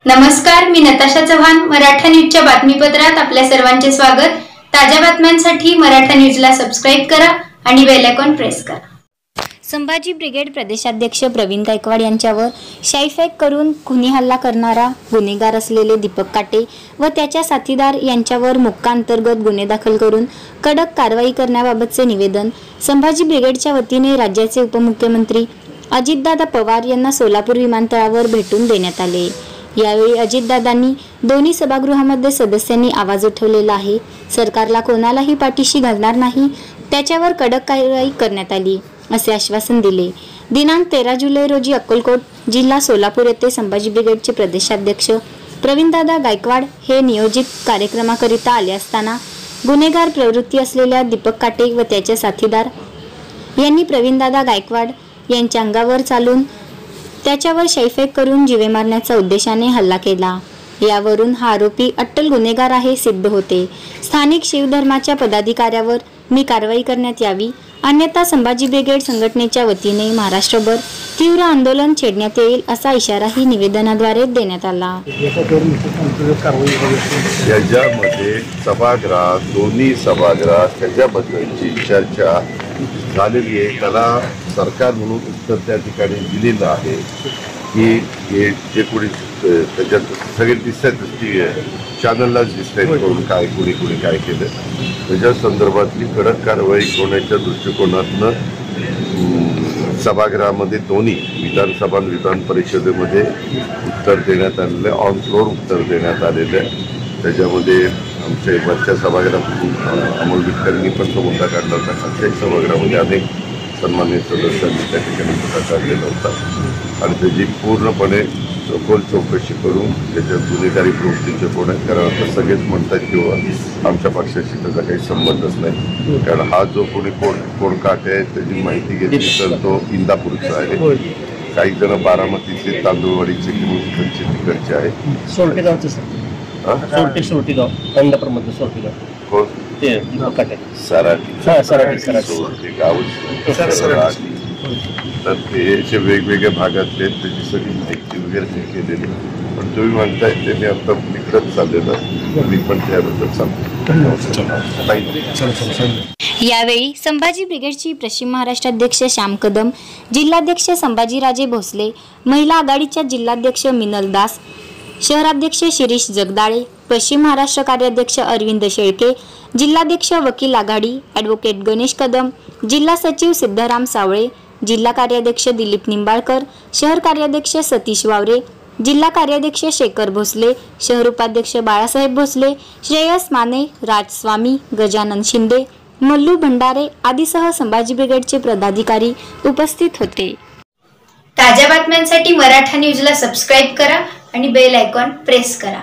नमस्कार, मी नताशा चव्हाण. मराठा न्यूजच्या बातमीपत्रात आपल्या सर्वांचे स्वागत. ताज्या बातम्यांसाठी मराठा न्यूजला सबस्क्राइब करा आणि बेल आयकॉन प्रेस करा. संभाजी ब्रिगेड प्रदेशाध्यक्ष प्रवीण गायकवाड यांच्यावर शाईफेक करून खुनी हल्ला करणारा गुन्हेगार असलेले दीपक काटे व त्याच्या साथीदार यांच्यावर मोक्का अंतर्गत गुन्हे दाखल करून कडक कारवाई करण्याबाबतचे निवेदन संभाजी ब्रिगेडच्या वतीने राज्याचे उपमुख्यमंत्री अजितदादा पवार यांना सोलापूर विमानतळावर भेटून देण्यात आले. यावेळी अजितदादांनी दोन्ही सभागृहामध्ये सदस्यांनी आवाज उठवलेला आहे. सरकारला कोणालाही पाठीशी घालणार नाही, त्याच्यावर कडक कारवाई करण्यात आली असे आश्वासन दिले. दिनांक 13 जुलै रोजी अक्कलकोट जिल्हा सोलापूर येथे संभाजी ब्रिगेडचे प्रदेशाध्यक्ष प्रवीणदादा गायकवाड हे नियोजित कार्यक्रमाकरिता आले असताना गुन्हेगार प्रवृत्ती असलेल्या दीपक काटे व त्याचे साथीदार यांनी प्रवीणदादा गायकवाड यांच्या अंगावर चालून त्याच्यावर शाईफेक करून जीवे मारण्याचा उद्देशाने हल्ला केला. यावरून हा आरोपी अट्टल गुन्हेगार आहे सिद्ध होते. स्थानिक शिवधर्माच्या पदाधिकाऱ्यावर मी कारवाई करण्यात यावी, अन्यथा संभाजी ब्रिगेड संघटनेच्या वतीने महाराष्ट्रभर तीव्र आंदोलन छेडण्यात येईल असा इशाराही निवेदनाद्वारे देण्यात आला. याच्यामध्ये सभागृहात दोन्ही सभागृहात त्याच्याबद्दलची चर्चा झालेली आहे. त्याला सरकार म्हणून उत्तर त्या ठिकाणी दिलेलं आहे की हे जे कोणी त्याच्यात सगळे दिसतातच ती चॅनललाच दिसत करून काय कुणी काय केलं त्याच्या संदर्भातली कडक कारवाई होण्याच्या दृष्टिकोनातनं सभागृहामध्ये दोन्ही विधानसभा आणि विधान परिषदेमध्ये उत्तर देण्यात आलेलं ऑन फ्लोर उत्तर देण्यात आलेलं आहे. त्याच्यामध्ये आमच्या वरच्या सभागृहात अमोल विटकरांनी पण तो मुद्दा काढला होता. खालच्याही सभागृहामध्ये अनेक सन्मान्य सदस्यांनी त्या ठिकाणी मुद्दा काढलेला होता आणि त्याची पूर्णपणे सखोल चौकशी करून त्याच्यात गुन्हेगारी प्रवृत्तीचे कोण आहेत. कारण आता सगळेच म्हणतात किंवा आमच्या पक्षाशी त्याचा काही संबंधच नाही. कारण हा जो कोण काटे आहे त्याची माहिती घेतली तर तो इंदापूरचा आहे. काही जण बारामतीचे तांदूळवाडीचे किंवा तिकडचे आहेत. सोरटेगावचं सर सोरटेगाव इंदापूरमधलं सोरटेगाव कोण ते काटे सराठी गाव तर ते वेगवेगळ्या भागातले त्याची सगळी माहिती वगैरे केलेली. पण तुम्ही म्हणताय त्यांनी आता निकडत चाललेलं मी पण त्याबद्दल सांगतो. यावेळी संभाजी ब्रिगेडची पश्चिम महाराष्ट्र अध्यक्ष श्याम कदम, जिल्हाध्यक्ष संभाजीराजे भोसले, महिला आघाडीच्या जिल्हाध्यक्ष मिनल दास, शहराध्यक्ष शिरीष जगदाळे, पश्चिम महाराष्ट्र कार्याध्यक्ष अरविंद शेळके, जिल्हाध्यक्ष वकील आघाडी ॲडव्होकेट गणेश कदम, जिल्हा सचिव सिद्धराम सावळे, जिल्हा कार्याध्यक्ष दिलीप निंबाळकर, शहर कार्याध्यक्ष सतीश वावरे, जिल्हा कार्याध्यक्ष शेखर भोसले, शहर उपाध्यक्ष बाळासाहेब भोसले, श्रेयस माने, राजस्वामी, गजानन शिंदे, मल्लू भंडारे आदीसह संभाजी ब्रिगेडचे पदाधिकारी उपस्थित होते. ताज्या बातम्यांसाठी मराठा न्यूजला सबस्क्राइब करा आणि बेल आयकॉन प्रेस करा.